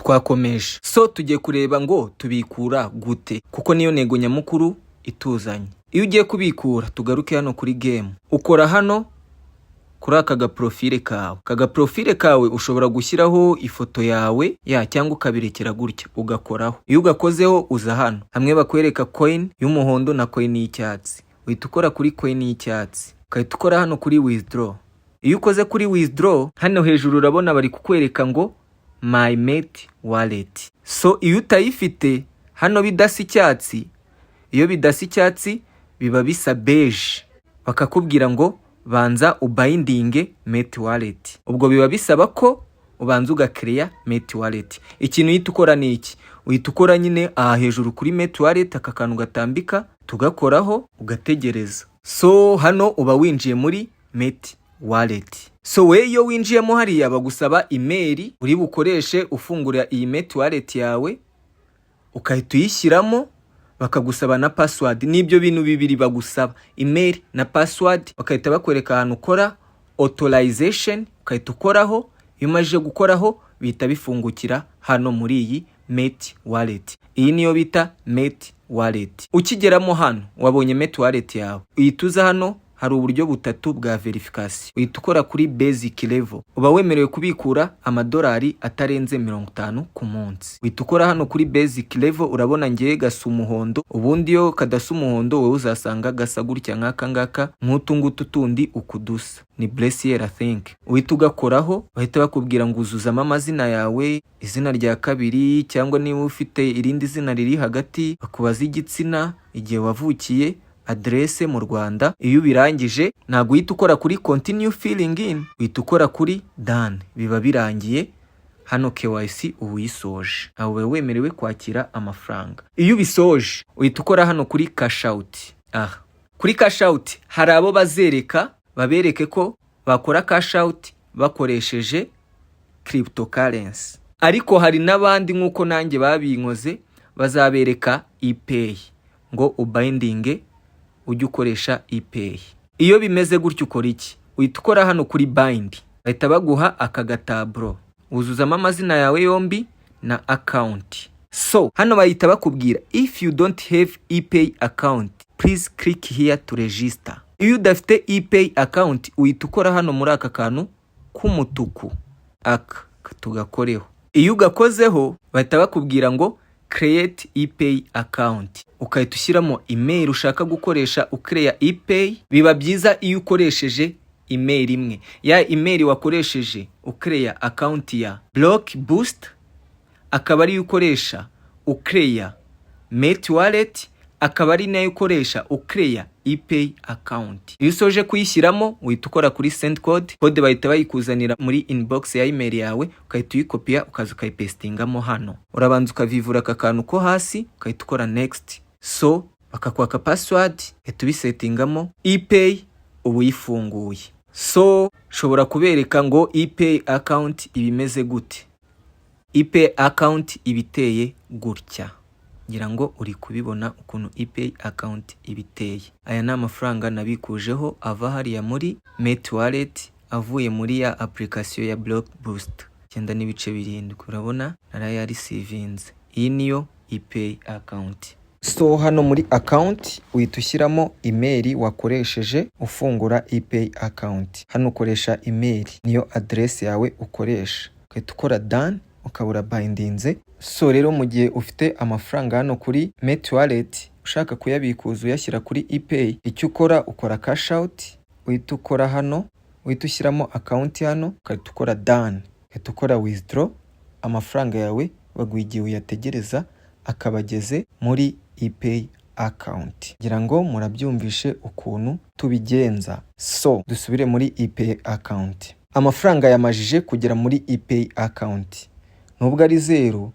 twakomeje. So tugiye kureba ngo tubikura gute, kuko niyo ntego nyamukuru ituzanye. Iyo ugiye kubikura, tugaruke hano kuri game. Ukora hano kuri aka gaprofile kawe. Aka gaprofile kawe ushobora gushyiraho ifoto yawe cyangwa ukabirekera gutya ugakoraho. Iyo ugakozeho uza hano hamwe bakwereka coin y'umuhondo na coin y'icyatsi. Uhita ukora kuri coin y'icyatsi, ukahita ukora hano kuri withdraw. Iyo ukoze kuri withdraw, hano hejuru urabona bari kukwereka ngo my mate wallet. So iyo utayifite hano bidasa icyatsi, iyo bidasa icyatsi biba bisa beige, bakakubwira ngo banza ubindinge mate wallet. Ubwo biba bisaba ko ubanza ugakreya mate wallet. Ikintu uhita ukora ni iki? Uhita ukora nyine aha hejuru kuri mate wallet aka kantu gatambika, tugakoraho ugategereza. So hano uba winjiye muri mate wallet. So we iyo winjiyemo hariya bagusaba email uri bukoreshe ufungura iyi mate wallet yawe, ukahita uyishyiramo, bakagusaba na password. Nibyo bintu bibiri bagusaba, email na password. Bakahita bakwereka ahantu ukora authorization, ukahita ukoraho. Iyo umaze gukoraho bihita bifungukira hano muri iyi mate wallet. Iyi niyo bita mate wallet. Ukigeramo hano wabonye mate wallet yawe, uyituza hano hari uburyo butatu bwa verification. Uhita ukora kuri basic level, uba wemerewe kubikura amadolari atarenze 50 ku munsi. Uhita ukora hano kuri basic level, urabona ngiye gasa umuhondo. Ubundi yo kadasa umuhondo wowe uzasanga gasa gutya nk'aka ngaka, nk'utungutu tundi ukudusa ni Blessier I think. Uhita ugakoraho, bahita bakubwira ngo uzuzamo amazina yawe, izina rya kabiri, cyangwa niba ufite irindi zina riri hagati, bakubaza igitsina, igihe wavukiye, adresse mu Rwanda. Iyo birangije ntago uhita ukora kuri continue filling in, uhita ukora kuri done. Biba birangiye hano KYC uwisoje, aho wemerewe kwakira amafaranga. Iyo bisoje uhita ukora hano kuri cash out. Kuri cash out hari abo bazereka babereke ko bakora cash out bakoresheje cryptocurrency, ariko hari n'abandi nk'uko nanjye babinkoze bazabereka ePay ngo ubindinge ujye ukoresha ePay. Iyo bimeze gutyo ukora iki? Uhita ukora hano kuri bind, bahita baguha aka gatablo, uzuzamo amazina yawe yombi na account. So hano bahita bakubwira if you don't have ePay account please click here to register. Iyo udafite ePay account uhita ukora hano muri aka kantu k'umutuku aka tugakoreho. Iyo ugakozeho bahita bakubwira ngo create ePay account, ukahita ushyiramo email ushaka gukoresha ukreya ePay. Biba byiza iyo ukoresheje email imwe, ya email wakoresheje ukreya account ya Block Boost akaba ari ukoresha ukreya mate wallet, akaba ari nayo ukoresha ukreya ePay account. Iyo usoje kuyishyiramo uhita ukora kuri send code bahita bayikuzanira muri inbox ya email yawe, ukahita uyikopia ukaza ukayipestingamo hano. Urabanza ukavivura aka kantu ko hasi, ukahita ukora next. So bakakwaka password, uhita ubisetingamo, ePay ubu yifunguye. So shobora kubereka ngo ePay account ibimeze gute. ePay account ibiteye gutya, ngira ngo uri kubibona ukuntu ePay account ibiteye. Aya ni amafaranga nabikujeho ava hariya muri mate wallet, avuye muri ya application ya Block Boost 9.7. Urabona naraya receivings. Iyi niyo ePay account. So hano muri account uhita ushyiramo email wakoresheje ufungura ePay account. Hano ukoresha email, niyo address yawe ukoresha, ukahita ukora done, ukabura bindinze. So rero mu gihe ufite amafaranga hano kuri mate wallet ushaka kuyabikuza uyashyira kuri ePay, icyo ukora ukora cash out, uhita ukora hano, uhita ushyiramo account hano, ukahita ukora done, uhita ukora withdraw. Amafaranga yawe baguha igihe uyategereza akabageze muri ePay account. Ngira ngo murabyumvishe ukuntu tubigenza. So dusubire muri ePay account. Amafaranga yamajije kugera muri ePay account, nubwo ari 0,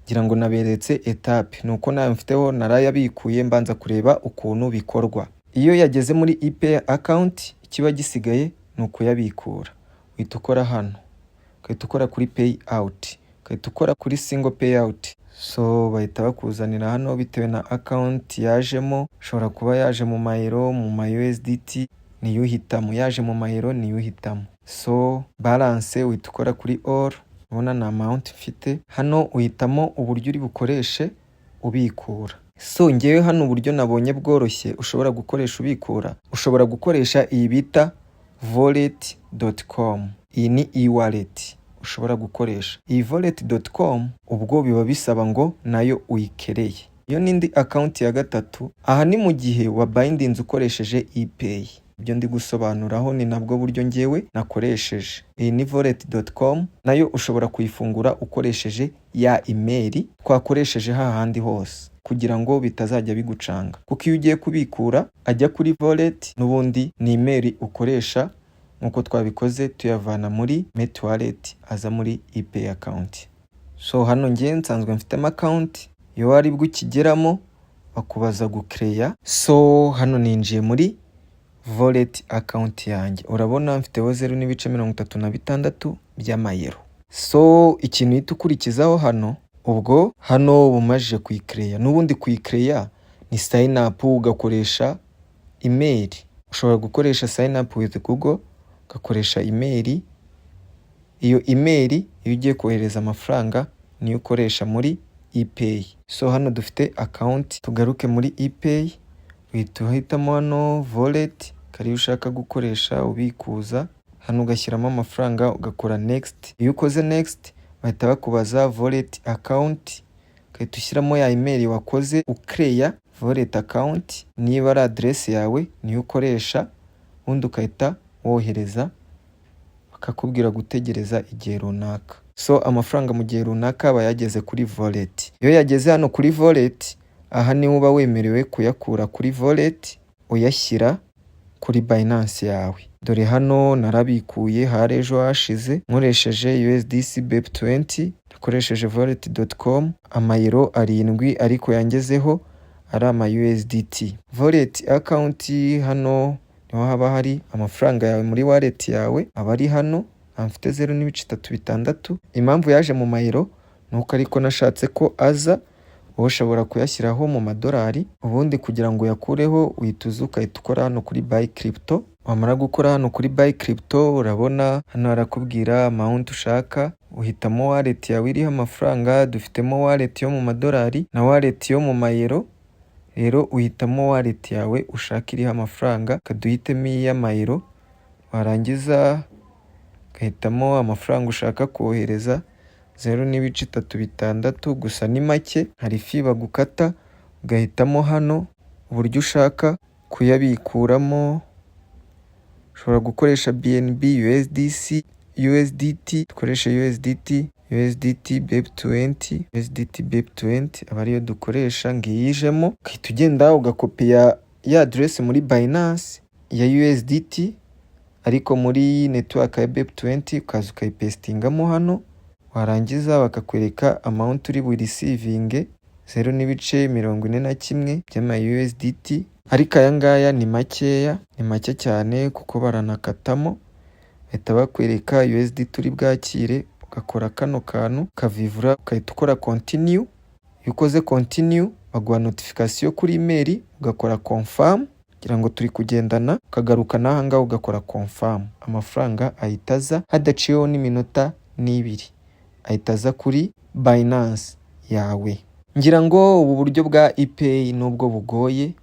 ngira ngo naberetse etape, nuko nayo mfiteho narayabikuye mbanza kureba ukuntu bikorwa. Iyo yageze muri ePay account ikiba gisigaye ni ukuyabikura. Uhita ukora hano, ukahita ukora kuri pay out, ukahita ukora kuri single payout. So bahita bakuzanira hano bitewe na account yajemo, ushobora kuba yaje mu mayero, mu USDT, niyo uhitamo. Yaje mu mayero niyo uhitamo. So balance uhita ukora kuri all, ubona na amount mfite. Hano uhitamo uburyo uri bukoreshe ubikura. So ngewe hano uburyo nabonye bworoshye ushobora gukoresha ubikura, ushobora gukoresha iyi bita wallet.com. Iyi ni e-wallet ushobora gukoresha. Iyi wallet.com ubwo biba bisaba ngo nayo uyikereye. Iyo n'indi account ya gatatu, aha ni mu gihe wa bindings ukoresheje ePay. Ibyo ndi gusobanuraho ni nabwo buryo ngewe nakoresheje. Iyi ni wallet.com, nayo ushobora kuyifungura ukoresheje ya email twakoresheje hahandi hose, kugira ngo bitazajya bigucanga, kuko iyo ugiye kubikura ajya kuri wallet n'ubundi ni email ukoresha, nkuko twabikoze tuyavana muri Met Wallet aza muri ePay account. So hano ngiye nsanzwe mfite account, iyo ari bwo ukigeramo bakubaza gucreya. So hano ninjiye muri wallet account yanjye, urabona mfiteho 0.36 by'amayero. So ikintu uhita ukurikizaho hano, ubwo hano bumajije kuyicreya, n'ubundi kuyicreya ni sign up ugakoresha email. Ushobora gukoresha sign up with Google ugakoresha email. Iyo email iyo ugiye kohereza amafaranga niyo ukoresha muri ePay. So hano dufite account, tugaruke muri ePay, uhitamo hano wallet kari ushaka gukoresha ubikuza. Hano ugashyiramo amafaranga ugakora next. Iyo ukoze next bahita bakubaza wallet account, ukahita ushyiramo ya email wakoze ucreya wallet account, niba ari address yawe niyo ukoresha, ubundi ukahita wohereza, bakakubwira gutegereza igihe runaka. So amafaranga mu gihe runaka aba yageze kuri wallet. Iyo yageze hano kuri wallet, aha ni uba wemerewe kuyakura kuri wallet uyashyira kuri Binance yawe. Dore hano narabikuye harejo hashize nkoresheje USDC BEP20, nakoresheje wallet.com, amayero 7 ariko yangezeho ari ama USDT. Wallet account hano niho haba hari amafaranga yawe muri wallet yawe, aba ari hano amfite 0.36. Impamvu yaje mu mayero nuko ariko nashatse ko aza, wowe ushobora kuyashyiraho mu madolari, ubundi kugira ngo yakureho uhituza ukahita ukora hano kuri buy crypto. Wamara gukora hano kuri buy crypto, urabona hano harakubwira amount ushaka, uhitamo wallet yawe iriho amafaranga. Dufitemo wallet yo mu madolari na wallet yo mu mayero. Rero uhitamo wallet yawe ushaka iriho amafaranga, kaduhitemo iy'amayero, warangiza ugahitamo amafaranga ushaka kohereza 0.36, gusa ni make, hari fee bagukata. Ugahitamo hano uburyo ushaka kuyabikuramo, ushobora gukoresha BNB, USDC, USDT, dukoresha USDT BEP20, USDT BEP20 aba ariyo dukoresha. Ngiyijemo ukahita ugenda ugakopiya ya address muri Binance ya USDT ariko muri network ya BEP20, ukaza ukayipestingamo hano, warangiza bakakwereka amount uri burisivinge 0.41 by'ama USDT. Ariko aya ngaya ni makeya, ni make cyane kuko baranakatamo, bahita bakwereka USDT uri bwakire, ugakora kano kantu kavivura, ukahita ukora continue. Iyo ukoze continue baguha notification kuri email, ugakora confirm kugira ngo turi kugendana, ukagaruka n'aha ngaha ugakora confirm. Amafaranga ahitaza hadaciyeho n'iminota 2, ahitaza kuri Binance yawe. Ngira ngo ubu buryo bwa ePay nubwo bugoye,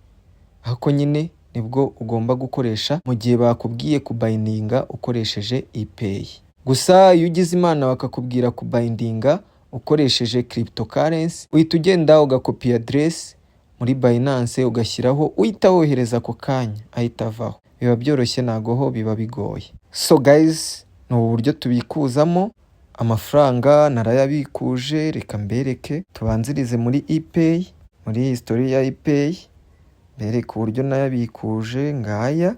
ahako nyine nibwo ugomba gukoresha mu gihe bakubwiye kubindinga ukoresheje ePay. Gusa iyo ugize imana bakakubwira kubindinga ukoresheje cryptocurrency, uhita ugenda ugakopiya address muri Binance ugashyiraho, uhita wohereza ako kanya ahita avaho. Biba byoroshye, nagoho biba bigoye. So guys, ni ubu buryo tubikuzamo amafaranga. Narayabikuje, reka mbereke. Tubanzirize muri ePay, muri history ya ePay, bereke uburyo nayabikuje. Ngaya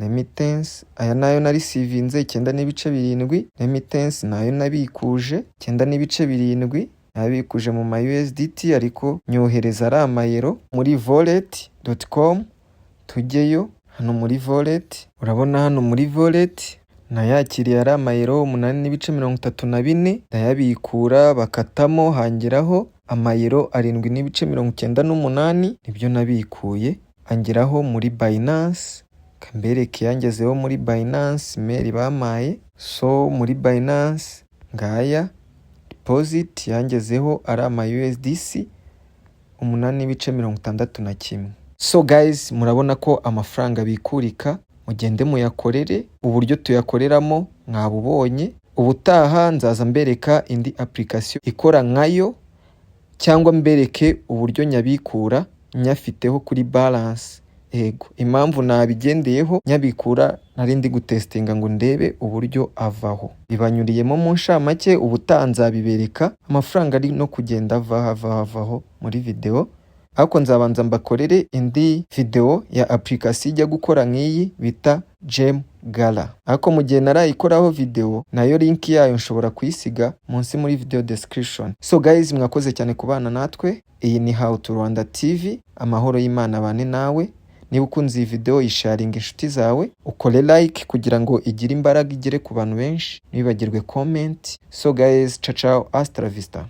remittance, aya nayo narisivinze 9.7. Remittance nayo nabikuje 9.7, nabikuje mu ma USDT ariko nyohereza ari amayero. Muri wallet.com tujyeyo, hano muri wallet, urabona hano muri wallet nayakiriye ari amayero 8.34, ndayabikura bakatamo hangeraho amayero 7.98, nibyo nabikuye, angeraho muri Binance. Kambereke yangezeho muri Binance mail bamaye. So muri Binance ngaya deposit yangezeho ari ama USDC 8.61. So guys, murabona ko amafaranga bikurika, mugende muyakorere. Uburyo tuyakoreramo mwabubonye. Ubutaha nzaza mbereka indi application ikora nkayo, cyangwa mbereke uburyo nyabikura nyafiteho kuri balance. Ego, impamvu nabigendeyeho nyabikura narindi gutestinga ngo ndebe uburyo avaho. Bibanyuriyemo mu nshamake, ubutaha nzabibereka amafaranga ari no kugenda avaho muri video. Ariko nzabanza mbakorere indi video ya application ijya gukora nk'iyi bita Gem Gala. Ariko mu gihe narayikoraho video, nayo link yayo nshobora kuyisiga munsi muri video description. So guys, mwakoze cyane kubana natwe. Iyi ni How to Rwanda TV. Amahoro y'Imana bane nawe. Niba ukunze iyi video, isharinga inshuti zawe, ukore like kugira ngo igire imbaraga igere ku bantu benshi. Nibagirwe comment. So guys, ciao ciao, hasta la vista.